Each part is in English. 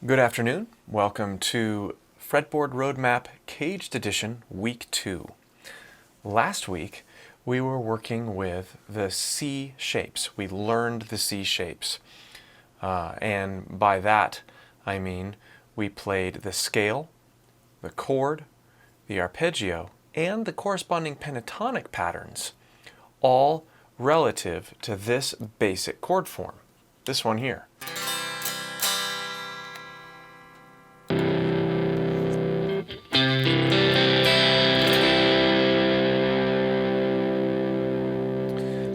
Good afternoon. Welcome to Fretboard Roadmap CAGED Edition Week 2. Last week we were working with the C shapes. We learned the C shapes. And by that I mean we played the scale, the chord, the arpeggio, and the corresponding pentatonic patterns, all relative to this basic chord form, this one here.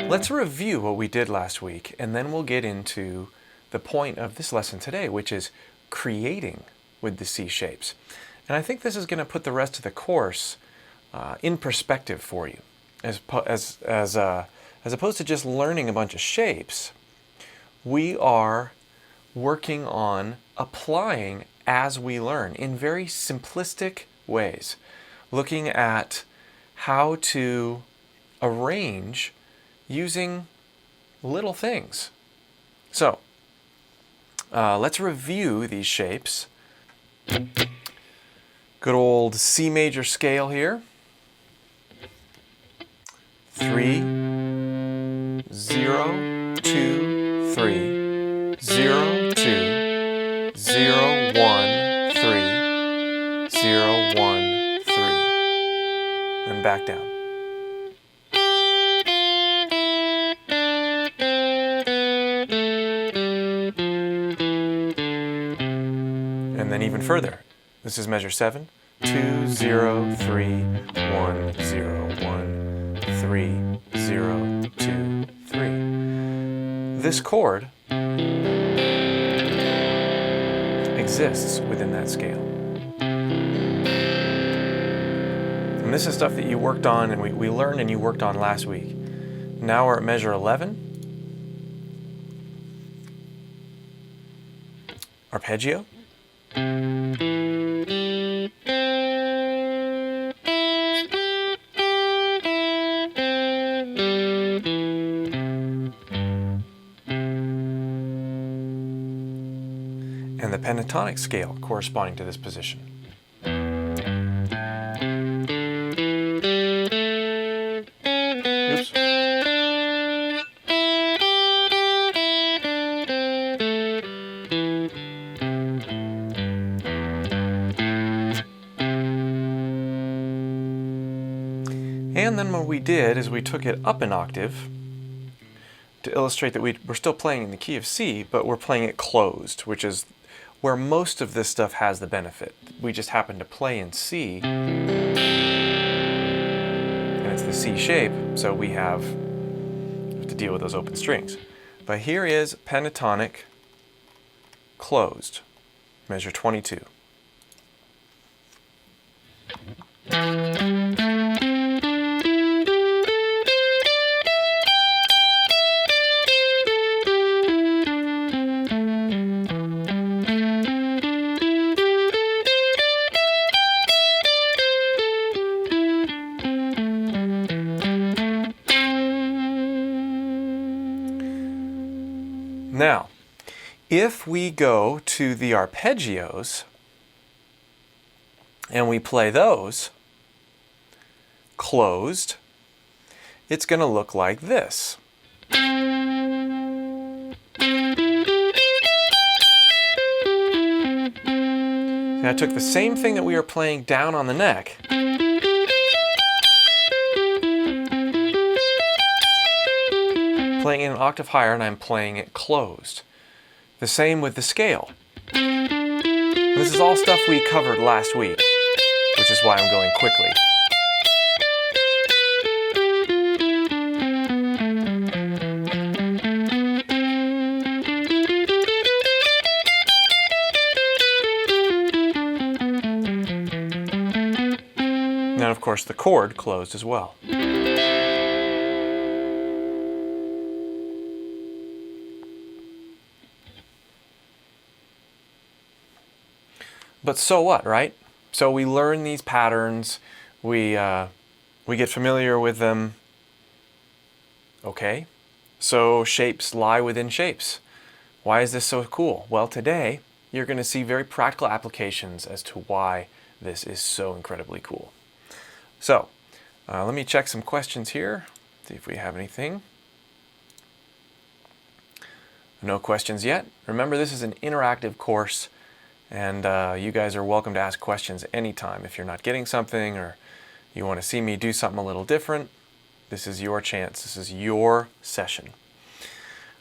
Let's review what we did last week, and then we'll get into the point of this lesson today, which is creating with the C shapes. And I think this is going to put the rest of the course in perspective for you. As opposed to just learning a bunch of shapes, we are working on applying as we learn in very simplistic ways, looking at how to arrange using little things. So, let's review these shapes. Good old C major scale here. 3, 0, 2, 3, 0, 2, 0, 1, 3, 0, 1, 3, and back down. And then even further. This is measure 7. 2, 0, 3, 1, 0, 1, 3, 0, 2, 3. This chord exists within that scale. And this is stuff that you worked on and we learned and you worked on last week. Now we're at measure 11. Arpeggio. And the pentatonic scale corresponding to this position. Oops. And then what we did is we took it up an octave to illustrate that we're still playing in the key of C, but we're playing it closed, which is where most of this stuff has the benefit. We just happen to play in C, and it's the C shape, so we have to deal with those open strings. But here is pentatonic closed, measure 22. Now, if we go to the arpeggios and we play those closed, it's going to look like this. And I took the same thing that we were playing down on the neck, playing it an octave higher, and I'm playing it closed. The same with the scale. This is all stuff we covered last week, which is why I'm going quickly. Now, of course, the chord closed as well. But so what, right? So we learn these patterns, we get familiar with them. Okay, so shapes lie within shapes. Why is this so cool? Well, today you're going to see very practical applications as to why this is so incredibly cool. So let me check some questions here, see if we have anything. No questions yet. Remember, this is an interactive course, and you guys are welcome to ask questions anytime. If you're not getting something or you want to see me do something a little different, this is your chance. This is your session.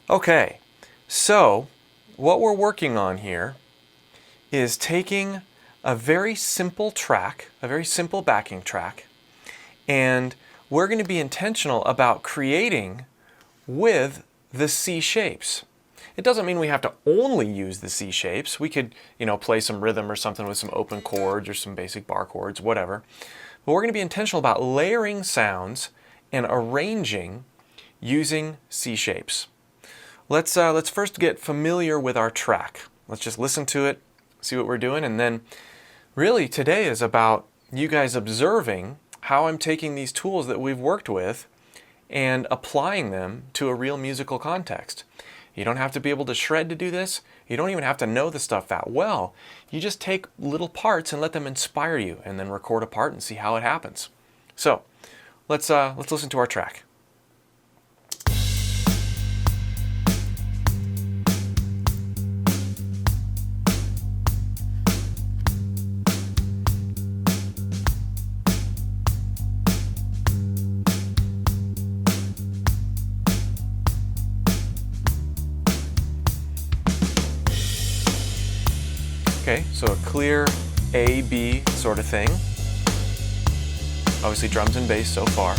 Okay, so what we're working on here is taking a very simple track, a very simple backing track, and we're going to be intentional about creating with the C shapes. It doesn't mean we have to only use the C shapes. We could, play some rhythm or something with some open chords or some basic bar chords, whatever. But we're going to be intentional about layering sounds and arranging using C shapes. Let's first get familiar with our track. Let's just listen to it, see what we're doing, and then really today is about you guys observing how I'm taking these tools that we've worked with and applying them to a real musical context. You don't have to be able to shred to do this. You don't even have to know the stuff that well. You just take little parts and let them inspire you, and then record a part and see how it happens. So let's listen to our track. Okay, so a clear A, B sort of thing. Obviously drums and bass so far.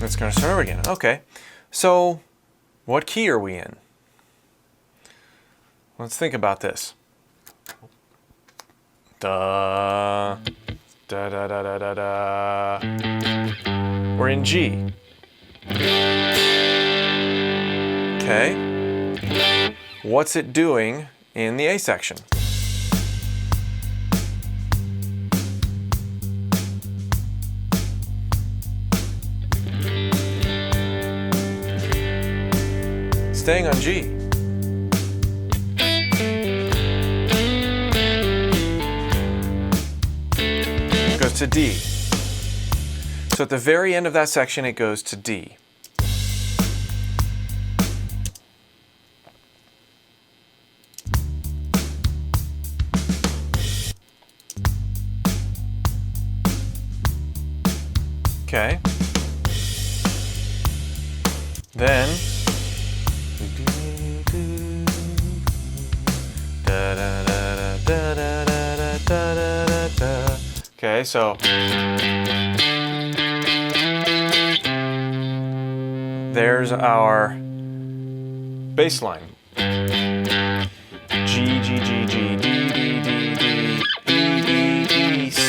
It's going to start over again. Okay, so what key are we in? Let's think about this. Da. Da da da da da da. We're in G. Okay. What's it doing in the A section? Staying on G. To D. So at the very end of that section, it goes to D. Okay. Then okay, so there's our bass line. G, G, G, G, D, D, D, D, E, E, E, C.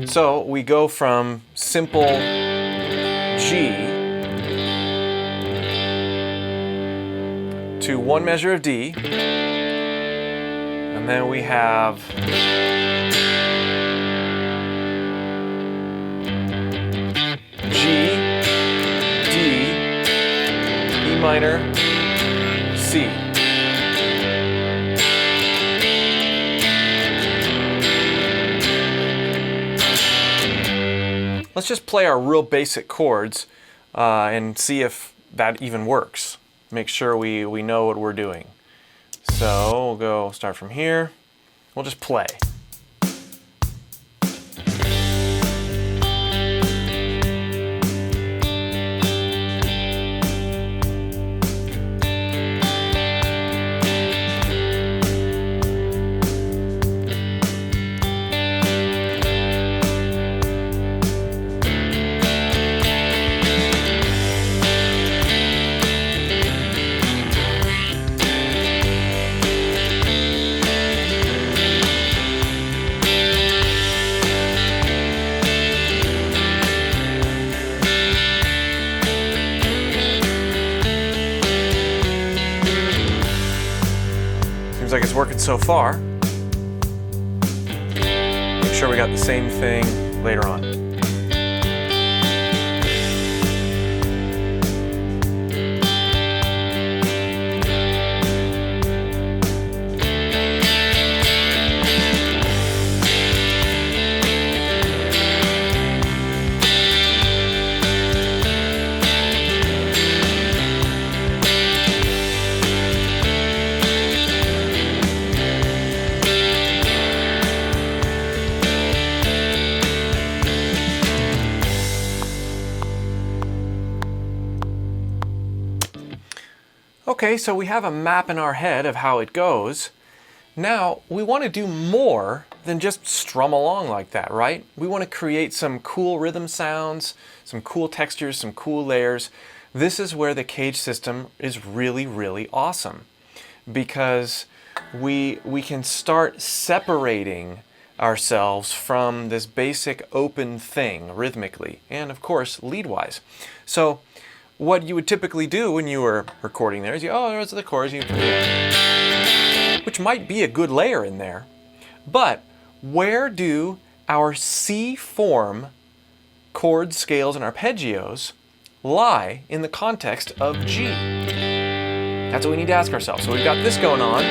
So we go from simple G to one measure of D, and then we have G, D, E minor, C. Let's just play our real basic chords and see if that even works. Make sure we know what we're doing. So we'll start from here. We'll just play. working so far. Make sure we got the same thing later on. Okay, so we have a map in our head of how it goes. Now, we want to do more than just strum along like that, right? We want to create some cool rhythm sounds, some cool textures, some cool layers. This is where the CAGED system is really, really awesome, because we can start separating ourselves from this basic open thing rhythmically and, of course, lead-wise. So what you would typically do when you were recording there is there's the chords, which might be a good layer in there, but where do our C form chords, scales, and arpeggios lie in the context of G? That's what we need to ask ourselves. So we've got this going on,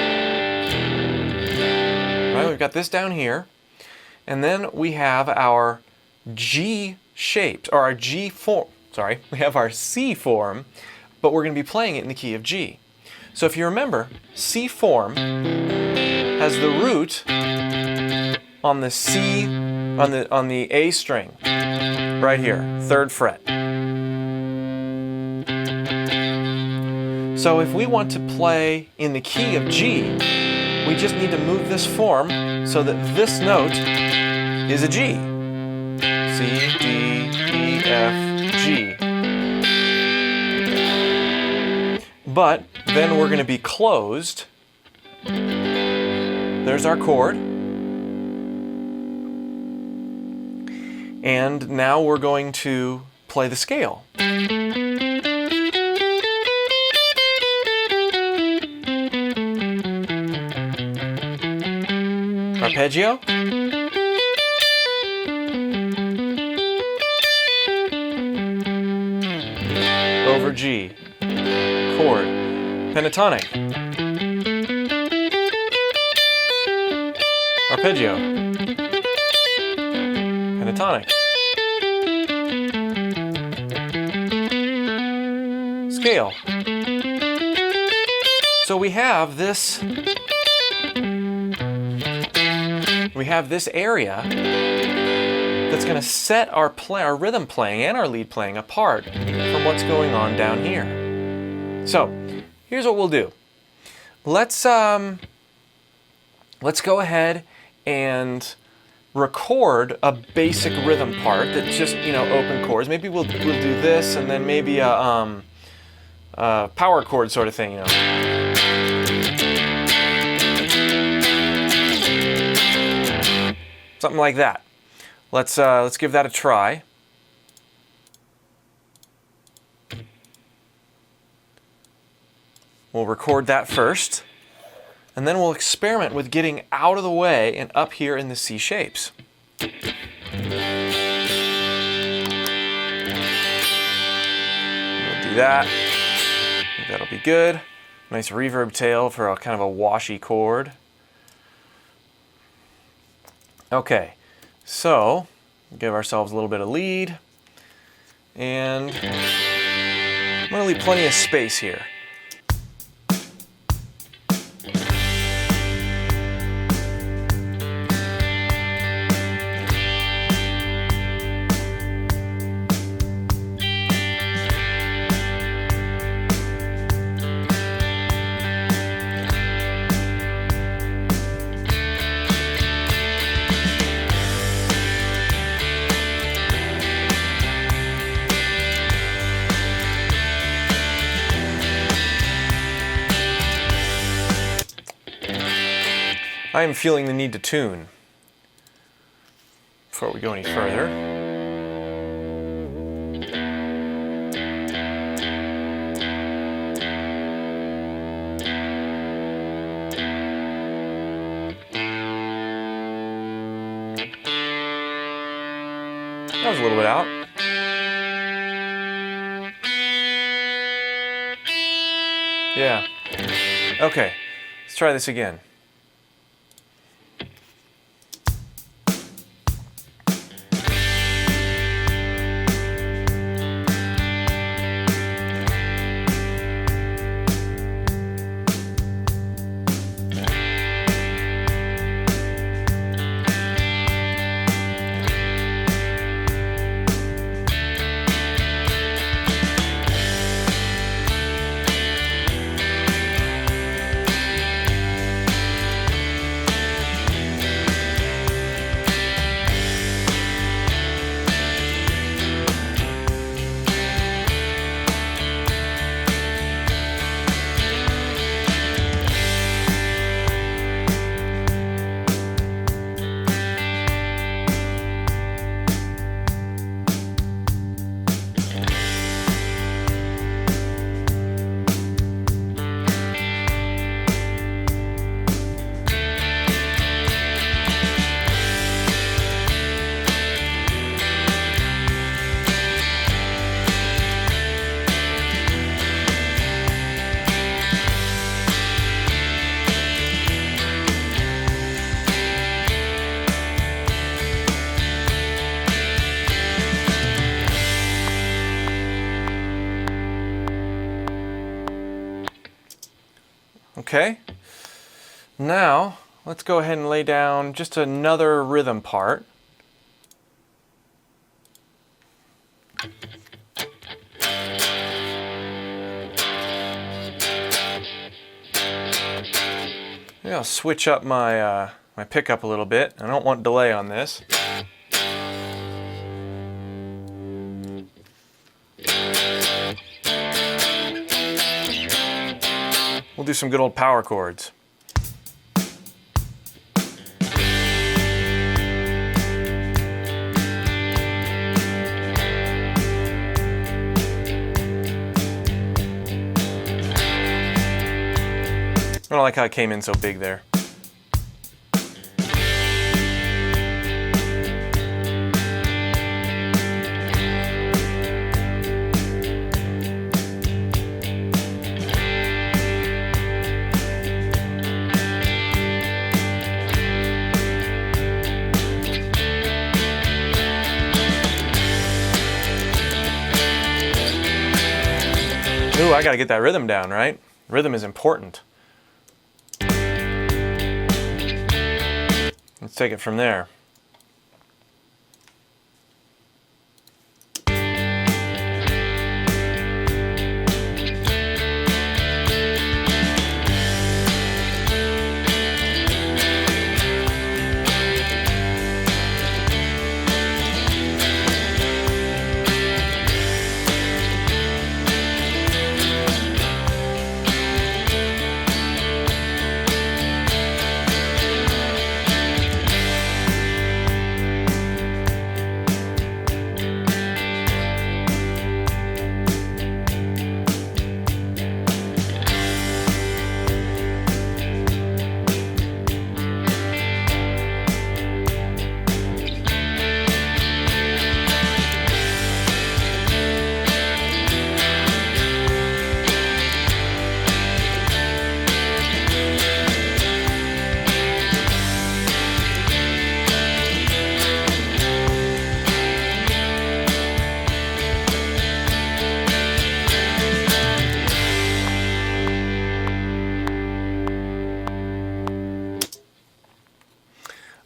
right? We've got this down here, and then we have our G shaped, or our G form. Sorry, we have our C form, but we're going to be playing it in the key of G. So if you remember, C form has the root on the C, on the A string, right here, 3rd fret. So if we want to play in the key of G, we just need to move this form so that this note is a G. C, D, E, F, G. But then we're going to be closed. There's our chord. And now we're going to play the scale. Arpeggio. Over G, chord, pentatonic, arpeggio, pentatonic, scale. So we have this area that's going to set our rhythm playing and our lead playing apart from what's going on down here. So here's what we'll do. Let's go ahead and record a basic rhythm part that's just open chords. Maybe we'll do this, and then maybe a power chord sort of thing. Something like that. Let's give that a try. We'll record that first, and then we'll experiment with getting out of the way and up here in the C shapes. We'll do that. That'll be good. Nice reverb tail for a kind of a washy chord. Okay, so give ourselves a little bit of lead, and I'm going to leave plenty of space here. I am feeling the need to tune before we go any further. was a little bit out. Yeah. Okay, let's try this again. Okay, now let's go ahead and lay down just another rhythm part. Maybe I'll switch up my pickup a little bit. I don't want delay on this. We'll do some good old power chords. I don't like how it came in so big there. Ooh, I gotta get that rhythm down, right? Rhythm is important. Let's take it from there.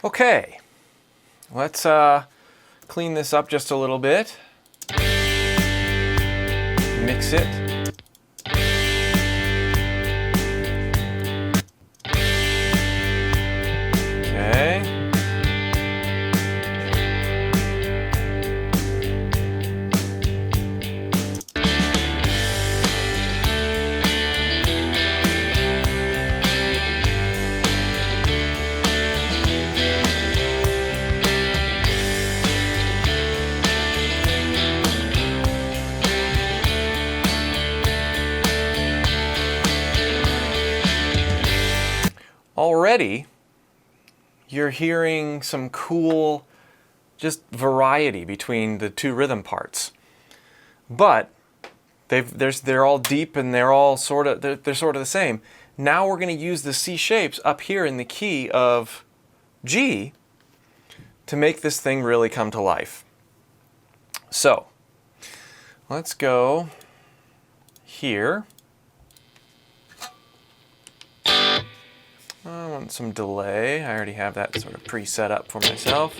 Okay, let's clean this up just a little bit. Mix it. Okay. Already, you're hearing some cool just variety between the two rhythm parts. But they're all deep and they're all sort of the same. Now we're going to use the C shapes up here in the key of G to make this thing really come to life. So let's go here. I want some delay. I already have that sort of pre-set up for myself.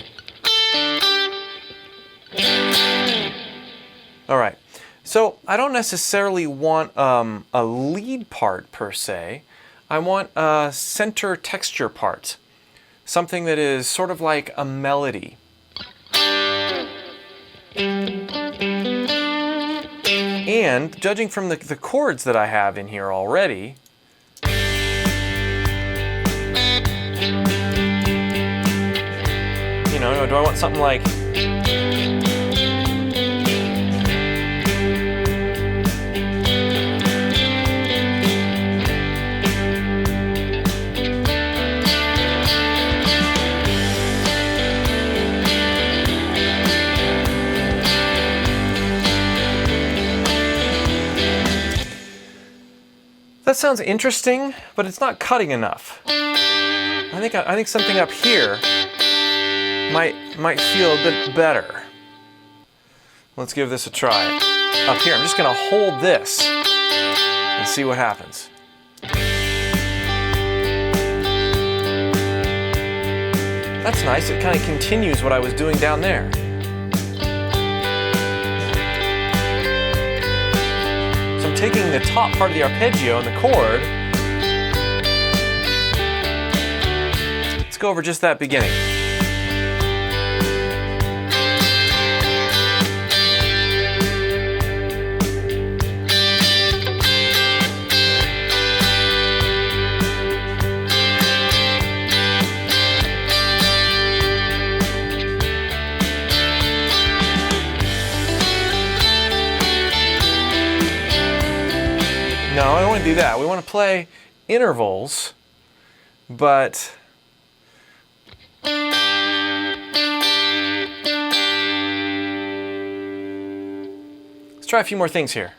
All right. So I don't necessarily want a lead part per se. I want a center texture part. Something that is sort of like a melody. And judging from the chords that I have in here already, you know, do I want something like... That sounds interesting, but it's not cutting enough. I think something up here might feel a bit better. Let's give this a try. Up here, I'm just going to hold this and see what happens. That's nice. It kind of continues what I was doing down there. So I'm taking the top part of the arpeggio and the chord. Let's go over just that beginning. No, I don't want to do that. We want to play intervals, but let's try a few more things here.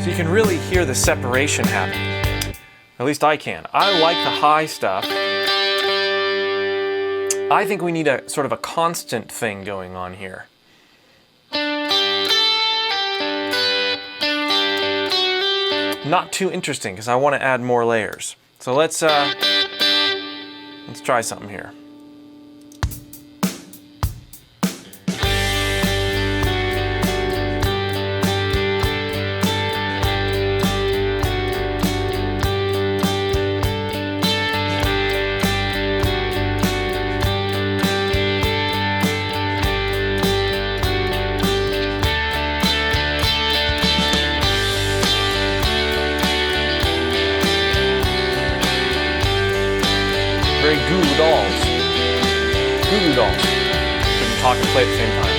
You can really hear the separation happening. At least I can. I like the high stuff. I think we need a sort of a constant thing going on here. Not too interesting because I want to add more layers. So let's try something here. Very Goo Goo Dolls. Goo Goo Dolls. Couldn't talk and play at the same time.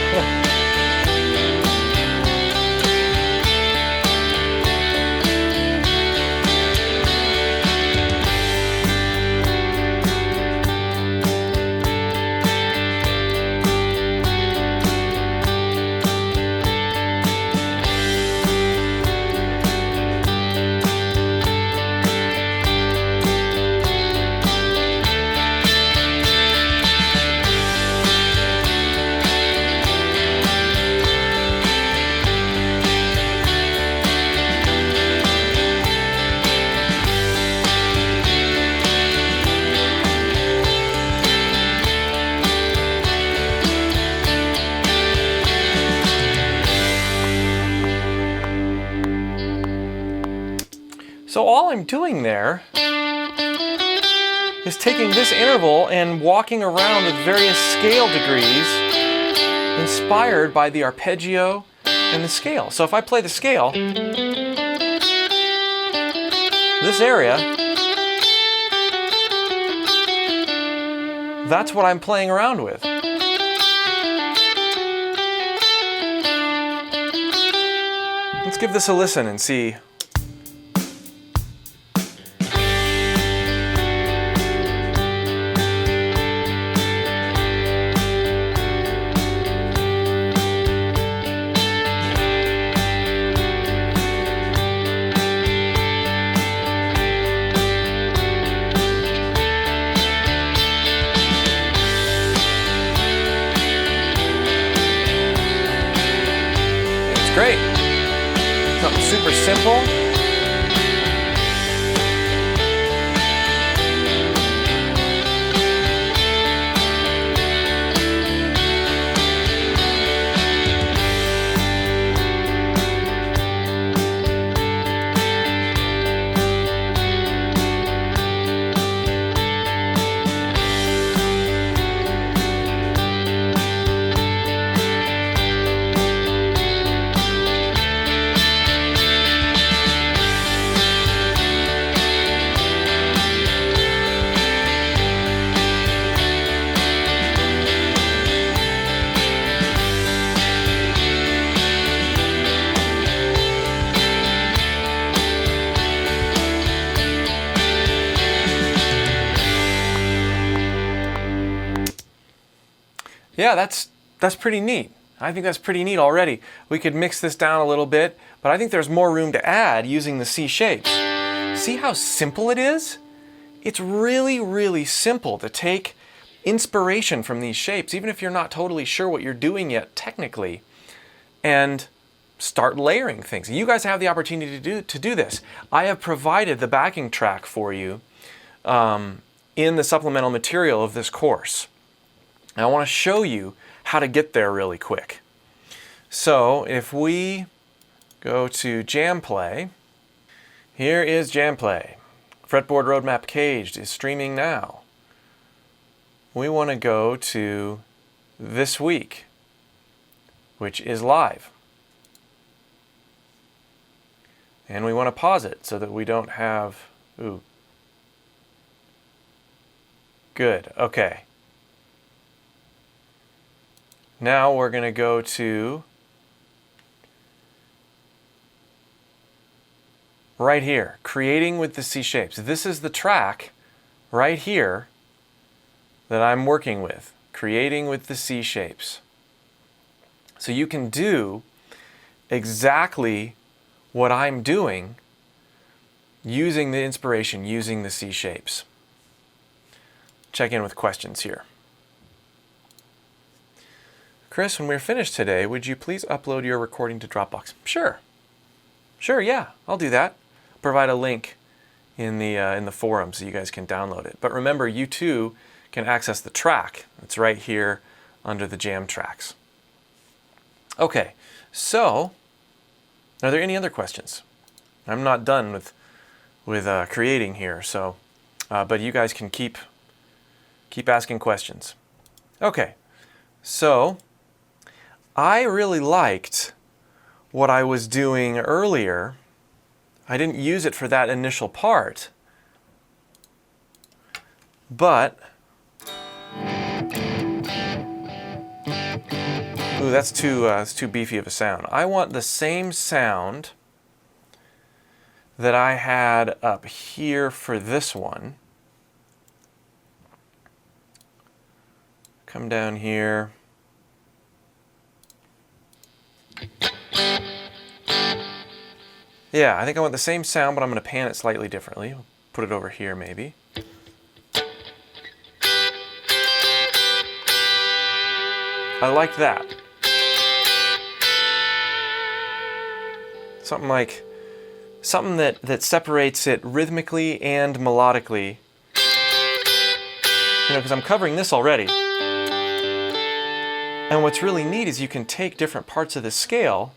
So all I'm doing there is taking this interval and walking around with various scale degrees inspired by the arpeggio and the scale. So if I play the scale, this area, that's what I'm playing around with. Let's give this a listen and see. It's great. Something super simple. Yeah, that's pretty neat. I think that's pretty neat already. We could mix this down a little bit, but I think there's more room to add using the C shapes. See how simple it is? It's really, really simple to take inspiration from these shapes, even if you're not totally sure what you're doing yet technically, and start layering things. You guys have the opportunity to do this. I have provided the backing track for you in the supplemental material of this course. And I want to show you how to get there really quick. So if we go to Jam Play, here is Jam Play. Fretboard Roadmap Caged is streaming now. We want to go to this week, which is live. And we want to pause it so that we don't have, ooh. Good, okay. Now we're going to go to right here, creating with the C shapes. This is the track right here that I'm working with, creating with the C shapes. So you can do exactly what I'm doing using the inspiration, using the C shapes. Check in with questions here. Chris, when we're finished today, would you please upload your recording to Dropbox? Sure. Sure, yeah, I'll do that. Provide a link in the forum so you guys can download it. But remember, you too can access the track. It's right here under the Jam tracks. Okay, so are there any other questions? I'm not done with creating here, so but you guys can keep asking questions. Okay, so I really liked what I was doing earlier. I didn't use it for that initial part, but ooh, that's too beefy of a sound. I want the same sound that I had up here for this one. Come down here. Yeah, I think I want the same sound, but I'm going to pan it slightly differently. I'll put it over here maybe. I like that. Something that separates it rhythmically and melodically. You know, because I'm covering this already. And what's really neat is you can take different parts of the scale,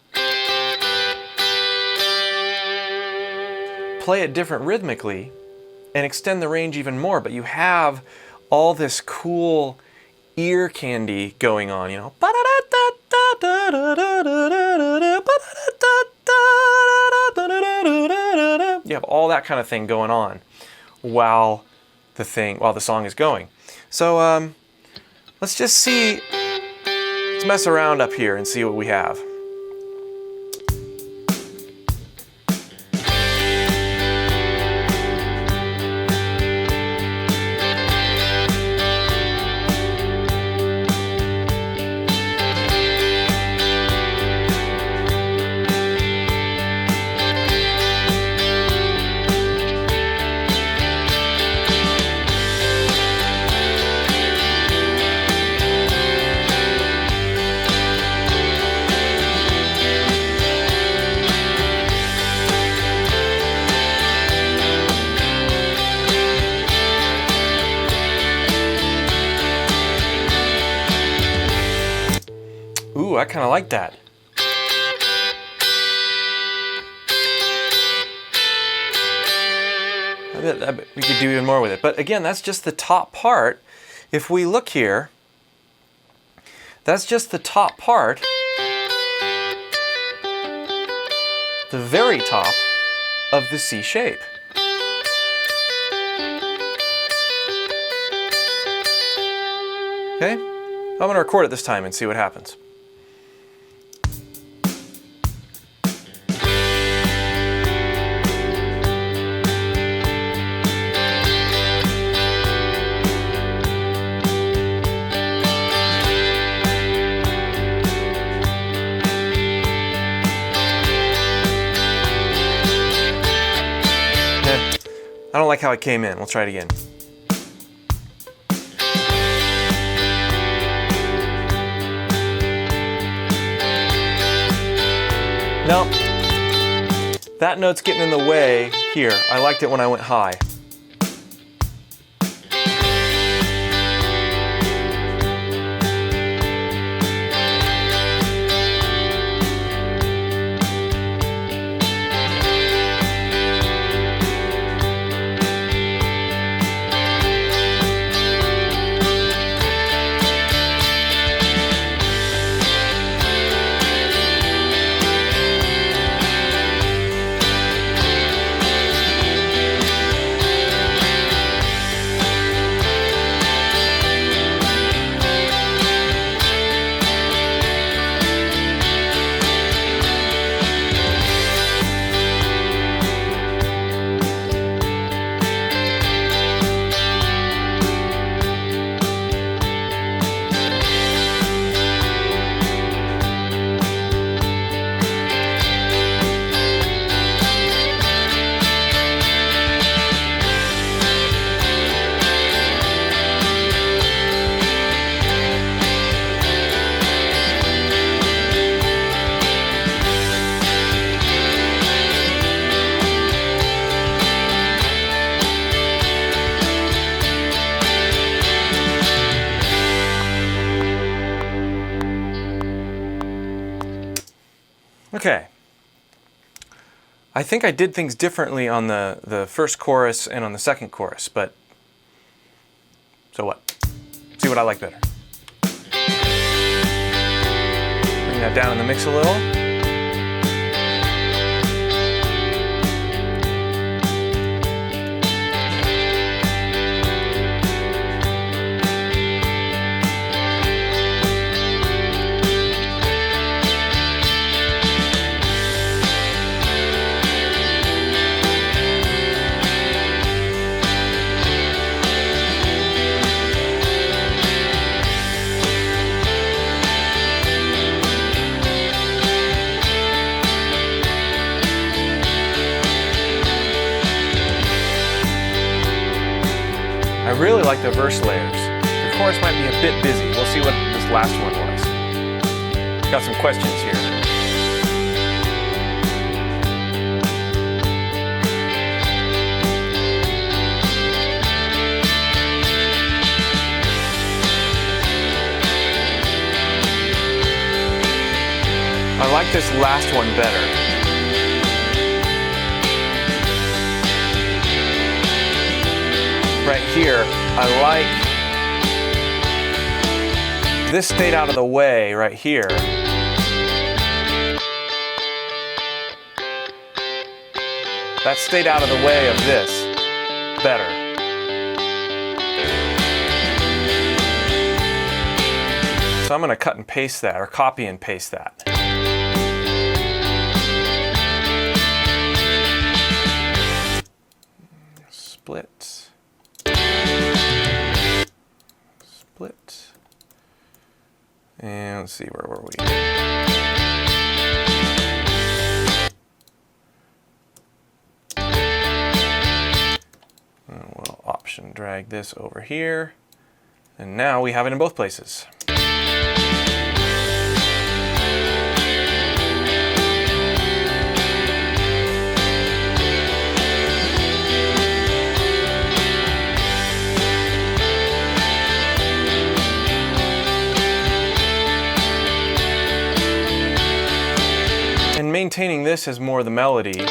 play it different rhythmically and extend the range even more, but you have all this cool ear candy going on, you know. You have all that kind of thing going on while the song is going. So let's just see, let's mess around up here and see what we have. Ooh, I kind of like that. I bet we could do even more with it. But again, that's just the top part. If we look here, that's just the top part. The very top of the C shape. Okay? I'm going to record it this time and see what happens. I don't like how it came in. We'll try it again. No, that note's getting in the way here. I liked it when I went high. Okay. I think I did things differently on the first chorus and on the second chorus, but so what? See what I like better. Bring that down in the mix a little. I really like the verse layers. The chorus might be a bit busy. We'll see what this last one was. Got some questions here. I like this last one better. here, I like this stayed out of the way right here. That stayed out of the way of this better. So I'm going to cut and paste that, or copy and paste that. Split. Split. And let's see, where were we? And we'll option drag this over here. And now we have it in both places. And maintaining this as more of the melody.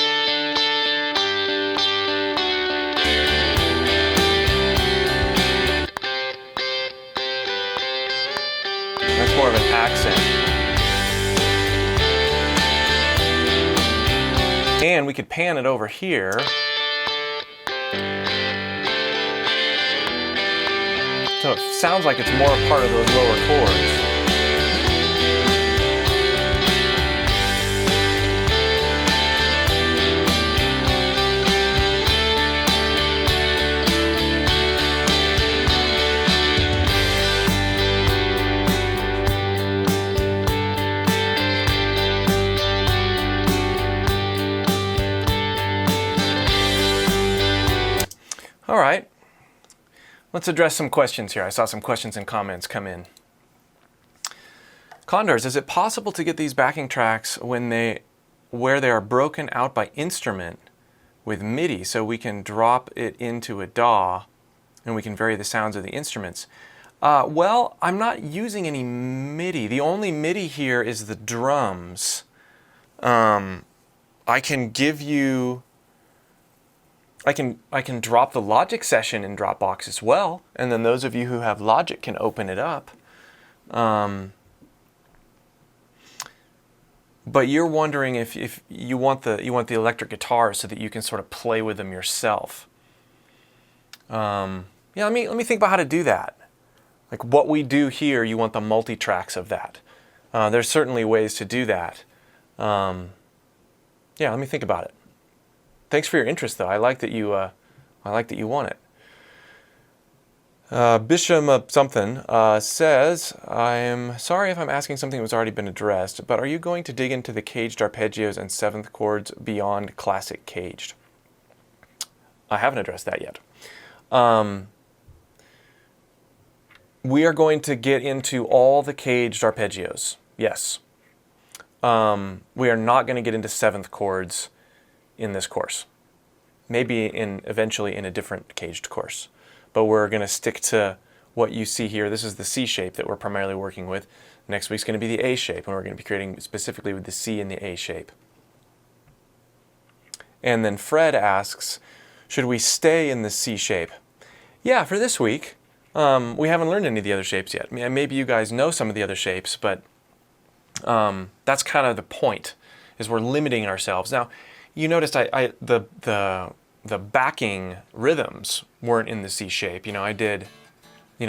That's more of an accent. And we could pan it over here. So it sounds like it's more a part of those lower chords. All right, let's address some questions here. I saw some questions and comments come in. Condors, is it possible to get these backing tracks where they are broken out by instrument with MIDI, so we can drop it into a DAW and we can vary the sounds of the instruments? Well, I'm not using any MIDI. The only MIDI here is the drums. I can give you... I can drop the Logic session in Dropbox as well, and then those of you who have Logic can open it up. But you're wondering if you want the electric guitars so that you can sort of play with them yourself. Yeah, let me think about how to do that. Like what we do here, you want the multi-tracks of that. There's certainly ways to do that. Yeah, let me think about it. Thanks for your interest, though. I like that you want it. Bishop something says, I'm sorry if I'm asking something that was already been addressed, but are you going to dig into the caged arpeggios and seventh chords beyond classic caged? I haven't addressed that yet. We are going to get into all the caged arpeggios. Yes. We are not going to get into seventh chords in this course. Maybe eventually in a different caged course. But we're going to stick to what you see here. This is the C shape that we're primarily working with. Next week's going to be the A shape, and we're going to be creating specifically with the C and the A shape. And then Fred asks, should we stay in the C shape? Yeah, for this week. We haven't learned any of the other shapes yet. I mean, maybe you guys know some of the other shapes, but that's kind of the point, is we're limiting ourselves. Now, you noticed the backing rhythms weren't in the C shape. You know, I did,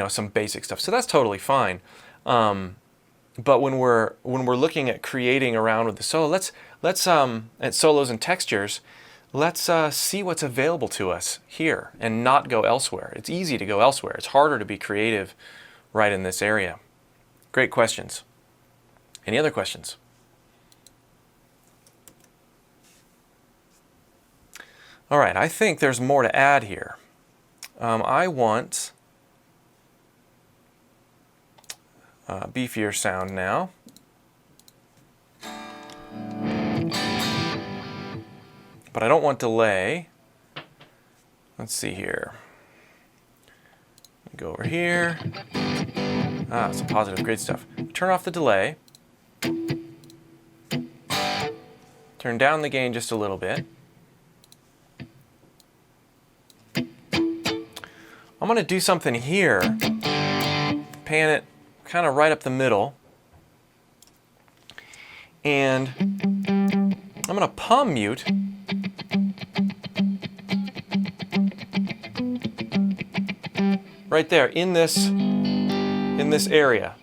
some basic stuff, so that's totally fine. But when we're looking at creating around with the solo, let's at solos and textures, let's see what's available to us here and not go elsewhere. It's easy to go elsewhere. It's harder to be creative right in this area. Great questions. Any other questions? All right, I think there's more to add here. I want beefier sound now. But I don't want delay. Let's see here. Go over here. Some positive, great stuff. Turn off the delay. Turn down the gain just a little bit. I'm going to do something here. Pan it kind of right up the middle. And I'm going to palm mute. Right there in this area.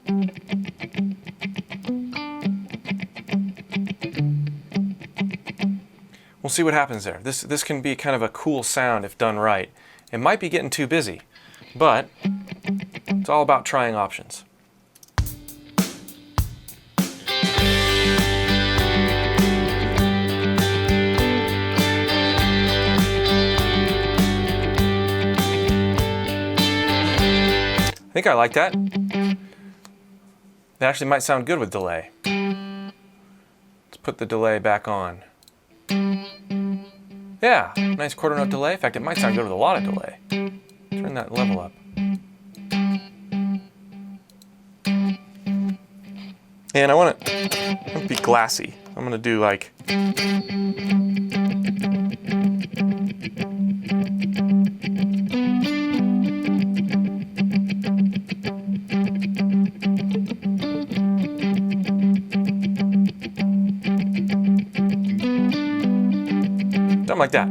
We'll see what happens there. This can be kind of a cool sound if done right. It might be getting too busy, but it's all about trying options. I think I like that. That actually might sound good with delay. Let's put the delay back on. Yeah, nice quarter note delay. In fact, it might sound good with a lot of delay. Turn that level up. And I want to be glassy. I'm going to do like... something like that.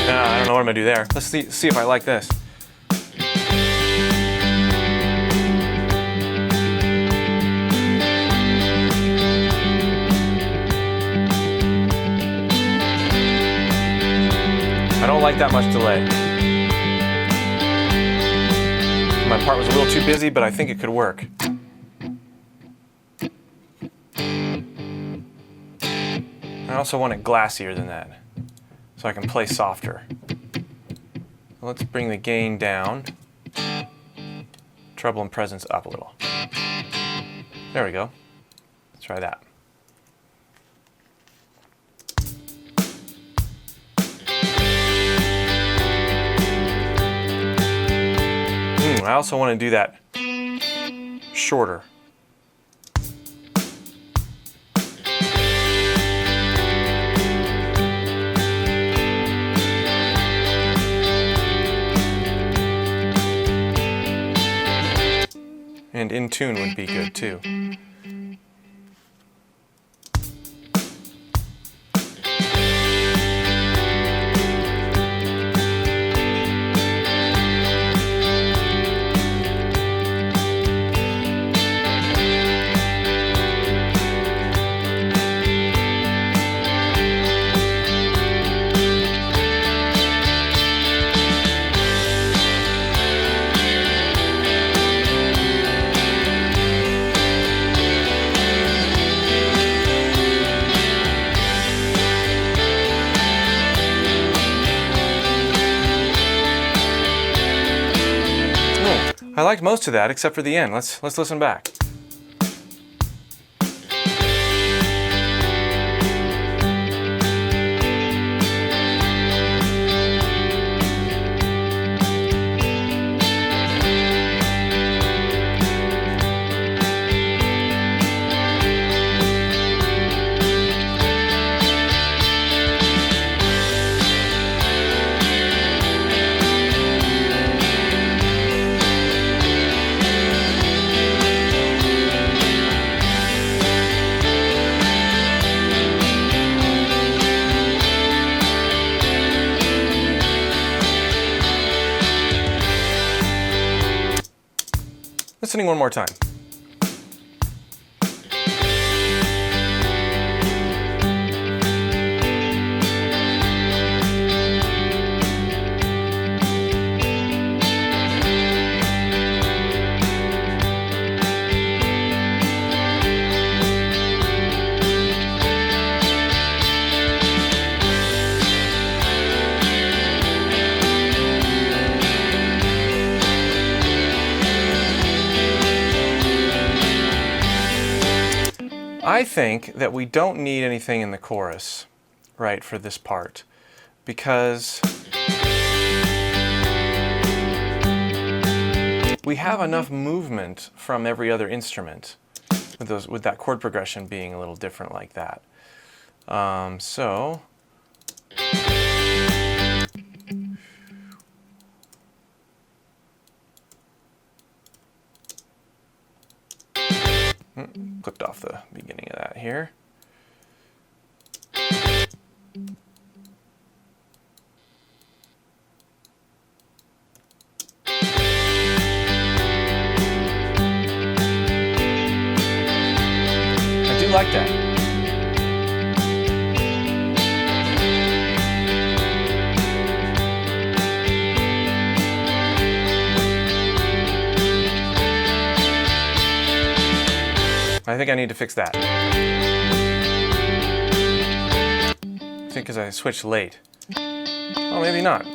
I don't know what I'm going to do there. Let's see if I like this. I don't like that much delay. My part was a little too busy, but I think it could work. I also want it glassier than that, so I can play softer. Let's bring the gain down, treble and presence up a little. There we go. Let's try that. I also want to do that shorter. And in tune would be good too. I liked most of that except for the end. Let's listen back. Listening one more time. I think that we don't need anything in the chorus, right, for this part, because we have enough movement from every other instrument, with that chord progression being a little different like that. Clipped off the beginning of that here. I do like that. I think I need to fix that. I think because I switched late. Oh, maybe not.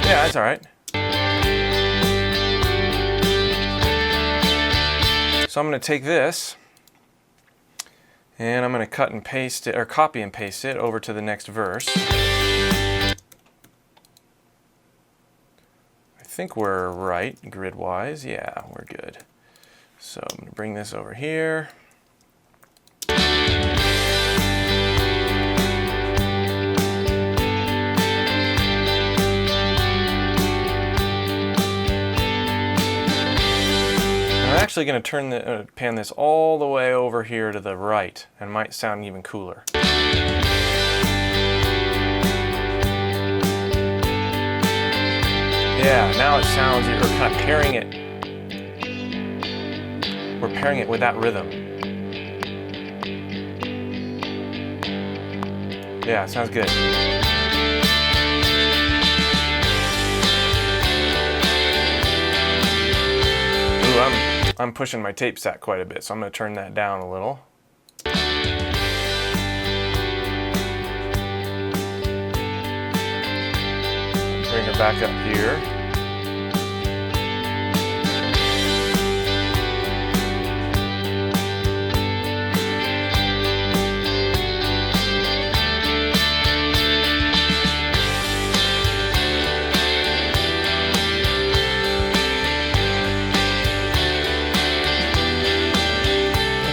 Yeah, that's all right. So I'm going to take this and I'm going to cut and paste it, or copy and paste it over to the next verse. I think we're right grid-wise. Yeah, we're good. So I'm going to bring this over here. I'm actually going to pan this all the way over here to the right, and it might sound even cooler. Yeah, now it sounds, you're kind of pairing it. We're pairing it with that rhythm. Yeah, sounds good. Ooh, I'm pushing my tape stack quite a bit, so I'm going to turn that down a little. Bring it back up here.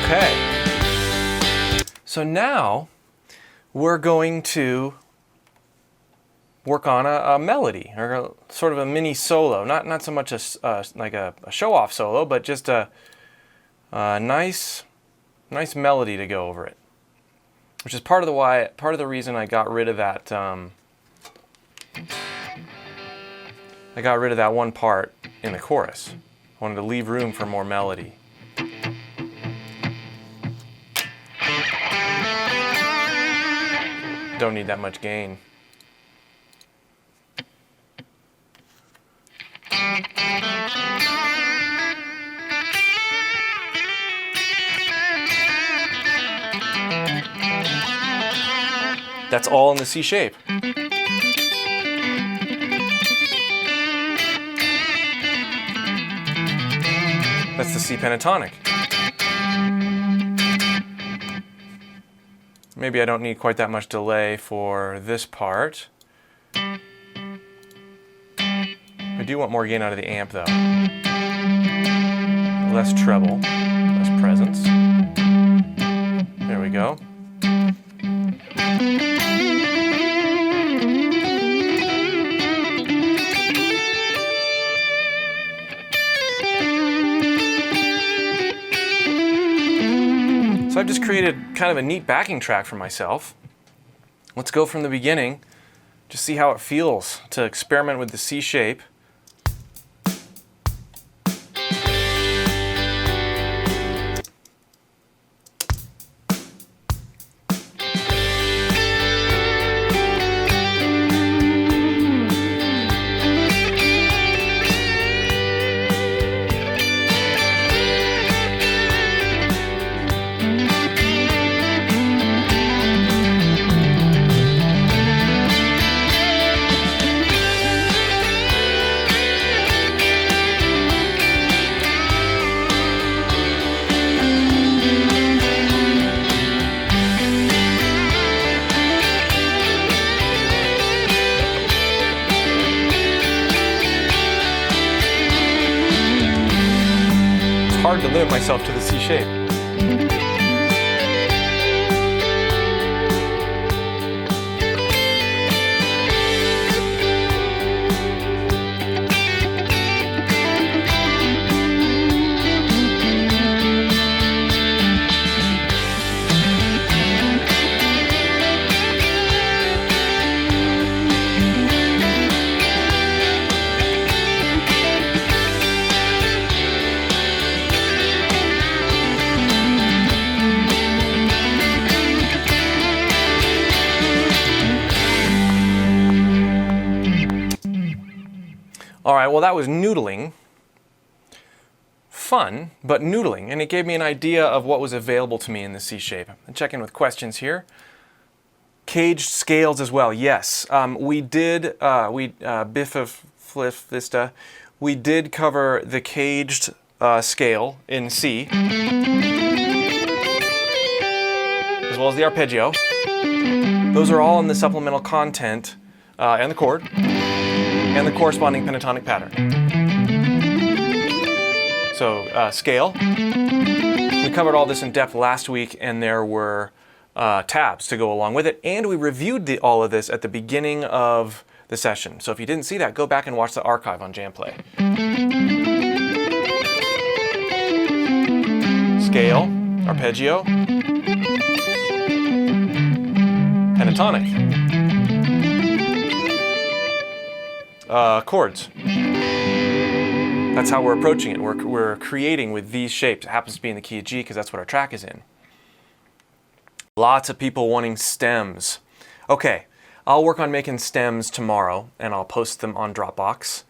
Okay, so now we're going to work on a melody, or sort of a mini solo. Not so much like a show-off solo, but just a nice melody to go over it. Which is part of the reason I got rid of that. I got rid of that one part in the chorus. I wanted to leave room for more melody. Don't need that much gain. That's all in the C shape. That's the C pentatonic. Maybe I don't need quite that much delay for this part. I do want more gain out of the amp though. Less treble, less presence. There we go. So I've just created kind of a neat backing track for myself. Let's go from the beginning, just see how it feels to experiment with the C shape. hard to limit myself to the C shape. All right, well, that was noodling. Fun, but noodling, and it gave me an idea of what was available to me in the C shape. I'm checking with questions here. Caged scales as well, yes. We did, Biff of Fliff Vista, we did cover the caged scale in C, as well as the arpeggio. Those are all in the supplemental content and the chord, and the corresponding pentatonic pattern. So scale, we covered all this in depth last week, and there were tabs to go along with it, and we reviewed all of this at the beginning of the session. So if you didn't see that, go back and watch the archive on Jamplay. Scale, arpeggio, pentatonic. Chords. That's how we're approaching it. We're creating with these shapes. It happens to be in the key of G because that's what our track is in. Lots of people wanting stems. Okay, I'll work on making stems tomorrow and I'll post them on Dropbox.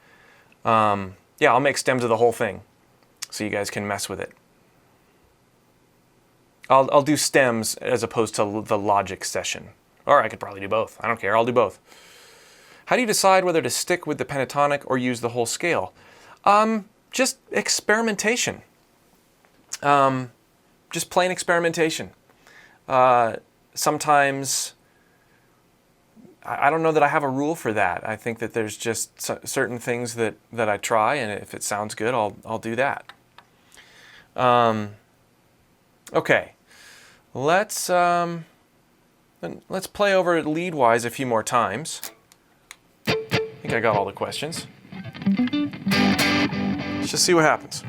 Yeah, I'll make stems of the whole thing so you guys can mess with it. I'll do stems as opposed to the logic session. Or I could probably do both. I don't care, I'll do both. How do you decide whether to stick with the pentatonic or use the whole scale? Just experimentation. Just plain experimentation. Sometimes, I don't know that I have a rule for that. I think that there's just certain things that I try, and if it sounds good, I'll do that. Okay, let's play over it lead-wise a few more times. I think I got all the questions. Let's just see what happens.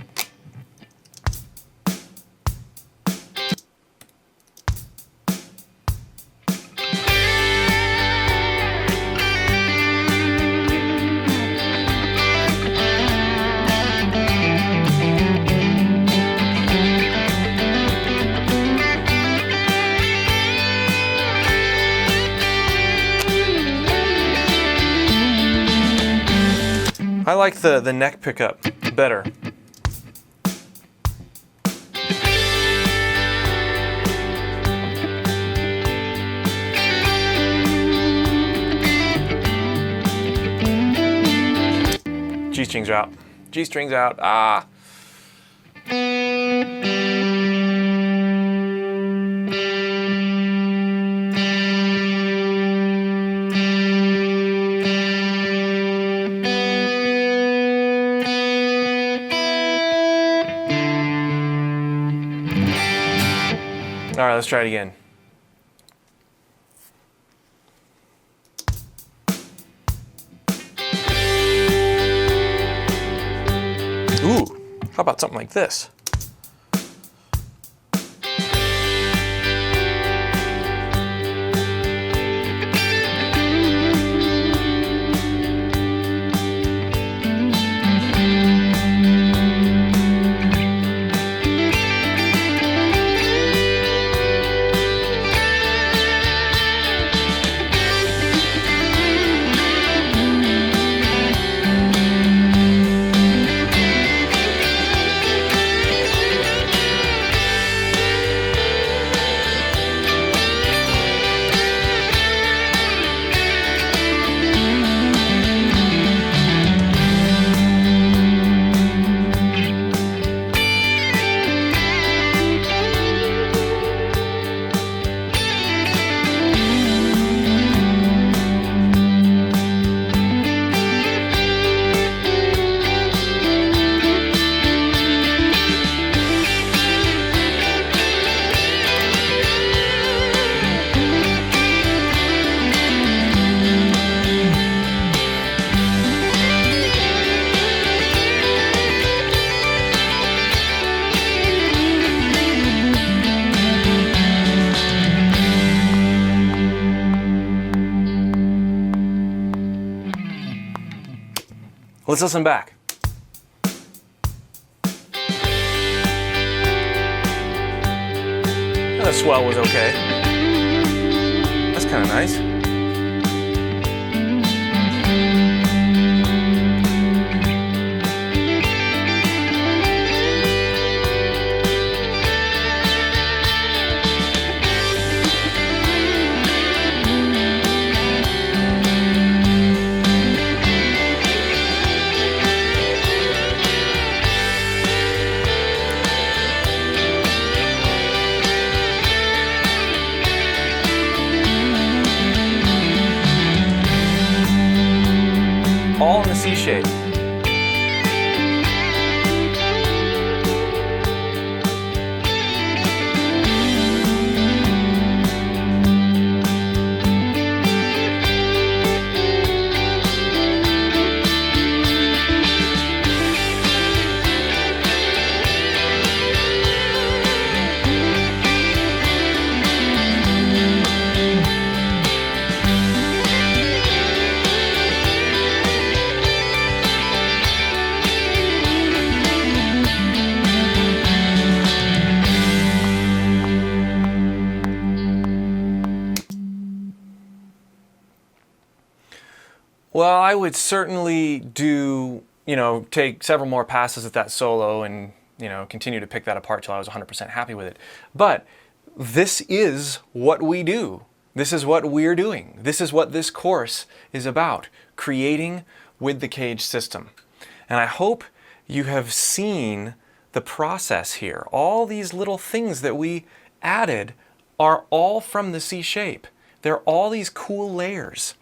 I like the neck pickup better. G strings are out. G strings out. Ah. All right, let's try it again. Ooh, how about something like this? Let's listen back. The swell was okay. That's kind of nice. All in the C shape. Well, I would certainly take several more passes at that solo and, continue to pick that apart till I was 100% happy with it. But this is what we do. This is what we're doing. This is what this course is about, creating with the CAGED system. And I hope you have seen the process here. All these little things that we added are all from the C shape. They're all these cool layers.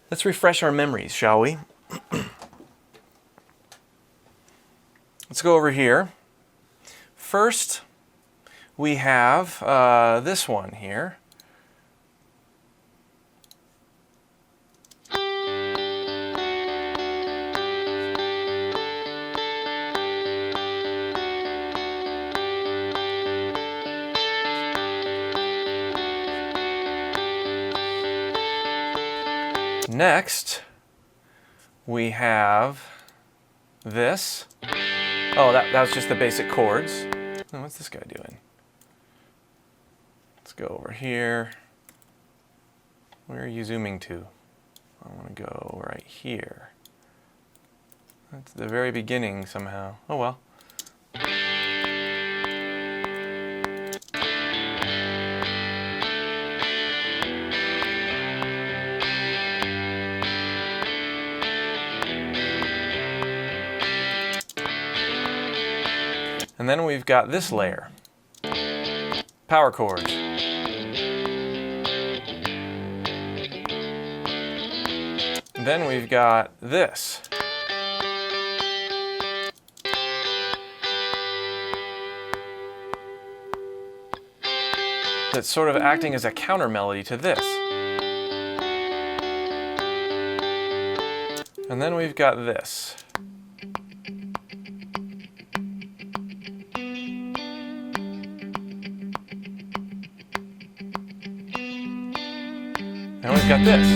Let's refresh our memories, shall we? Let's go over here. First, we have this one here. Next, we have this. Oh, that was just the basic chords. Oh, what's this guy doing? Let's go over here. Where are you zooming to? I want to go right here. That's the very beginning somehow. Oh well. And then we've got this layer, power chords. And then we've got this. That's sort of acting as a counter melody to this. And then we've got this. And we've got this,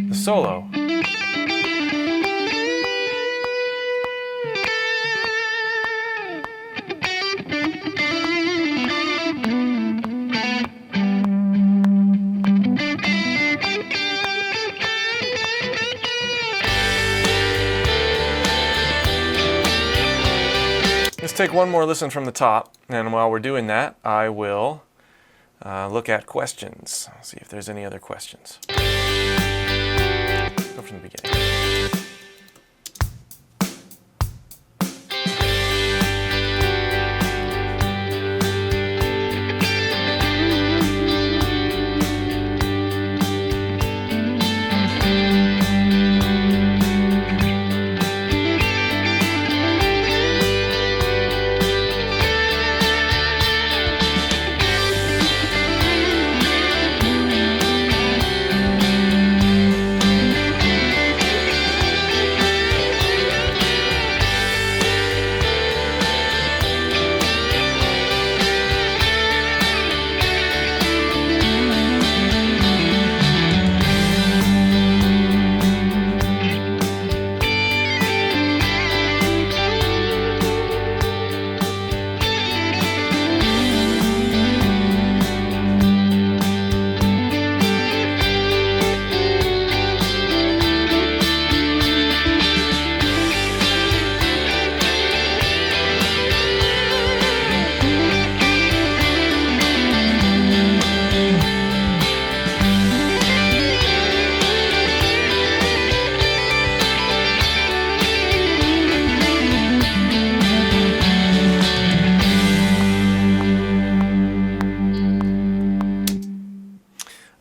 the solo. Let's take one more listen from the top, and while we're doing that, I will look at questions. See if there's any other questions. Go from the beginning.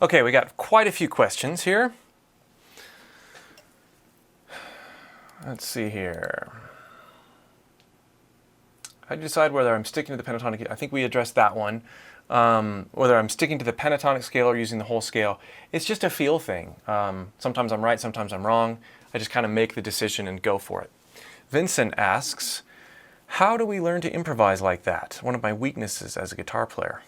Okay, we got quite a few questions here. Let's see here. How do you decide whether I'm sticking to the pentatonic? I think we addressed that one. Whether I'm sticking to the pentatonic scale or using the whole scale. It's just a feel thing. Sometimes I'm right, sometimes I'm wrong. I just kind of make the decision and go for it. Vincent asks, how do we learn to improvise like that? One of my weaknesses as a guitar player.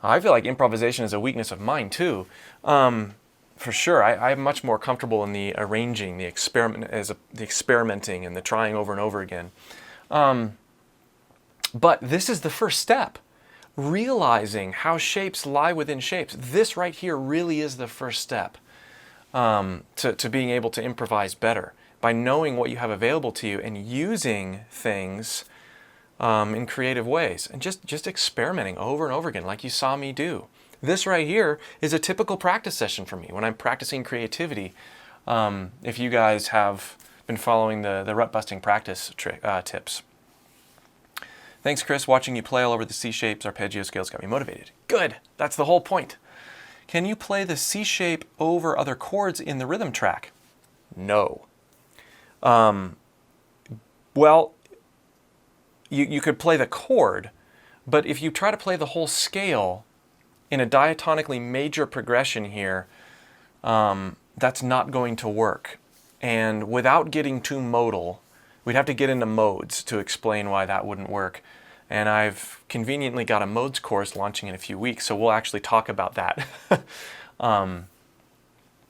I feel like improvisation is a weakness of mine too. For sure, I'm much more comfortable in the arranging, the experimenting and the trying over and over again. But this is the first step. Realizing how shapes lie within shapes. This right here really is the first step to being able to improvise better. By knowing what you have available to you and using things in creative ways. And just experimenting over and over again like you saw me do. This right here is a typical practice session for me when I'm practicing creativity. If you guys have been following the rut busting practice tips. Thanks, Chris. Watching you play all over the C shapes, arpeggio scales got me motivated. Good. That's the whole point. Can you play the C shape over other chords in the rhythm track? No. Well, you could play the chord, but if you try to play the whole scale in a diatonically major progression here, that's not going to work. And without getting too modal, we'd have to get into modes to explain why that wouldn't work. And I've conveniently got a modes course launching in a few weeks, so we'll actually talk about that.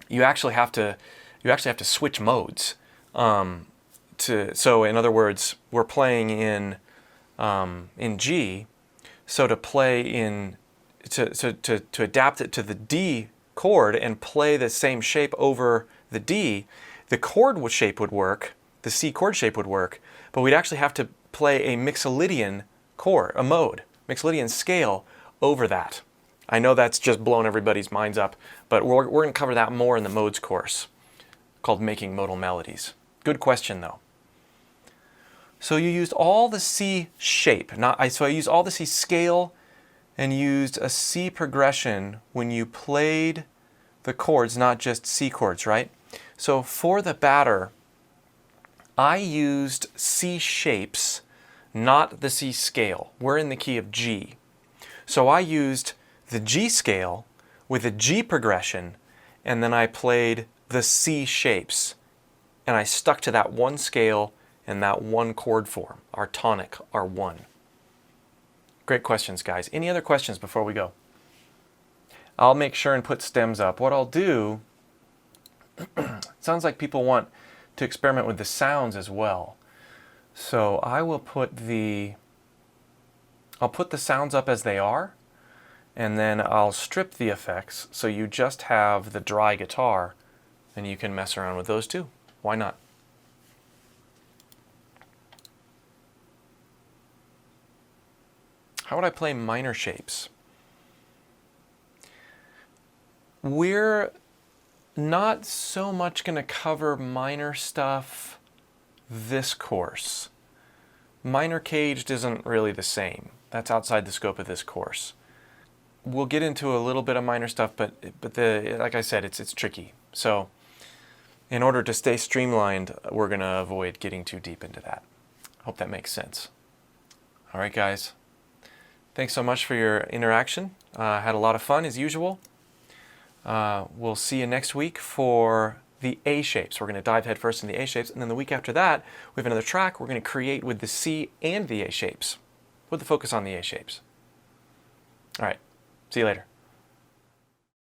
You actually have to switch modes. So in other words, we're playing in G, so to play to adapt it to the D chord and play the same shape over the D, the chord shape would work, the C chord shape would work, but we'd actually have to play a Mixolydian chord, a mode, Mixolydian scale over that. I know that's just blown everybody's minds up, but we're going to cover that more in the modes course called Making Modal Melodies. Good question though. So you used all the C shape, so I used all the C scale and used a C progression when you played the chords, not just C chords, right? So for the batter, I used C shapes, not the C scale. We're in the key of G. So I used the G scale with a G progression, and then I played the C shapes. And I stuck to that one scale and that one chord form, our tonic, our one. Great questions, guys. Any other questions before we go? I'll make sure and put stems up. What I'll do, sounds like people want to experiment with the sounds as well. So I will I'll put the sounds up as they are, and then I'll strip the effects so you just have the dry guitar, and you can mess around with those too. Why not? How would I play minor shapes? We're not so much going to cover minor stuff this course. Minor caged isn't really the same. That's outside the scope of this course. We'll get into a little bit of minor stuff, but like I said, it's tricky. So in order to stay streamlined, we're going to avoid getting too deep into that. Hope that makes sense. All right, guys. Thanks so much for your interaction. Had a lot of fun as usual. We'll see you next week for the A shapes. We're going to dive headfirst into the A shapes, and then the week after that, we have another track we're going to create with the C and the A shapes, with the focus on the A shapes. All right, see you later.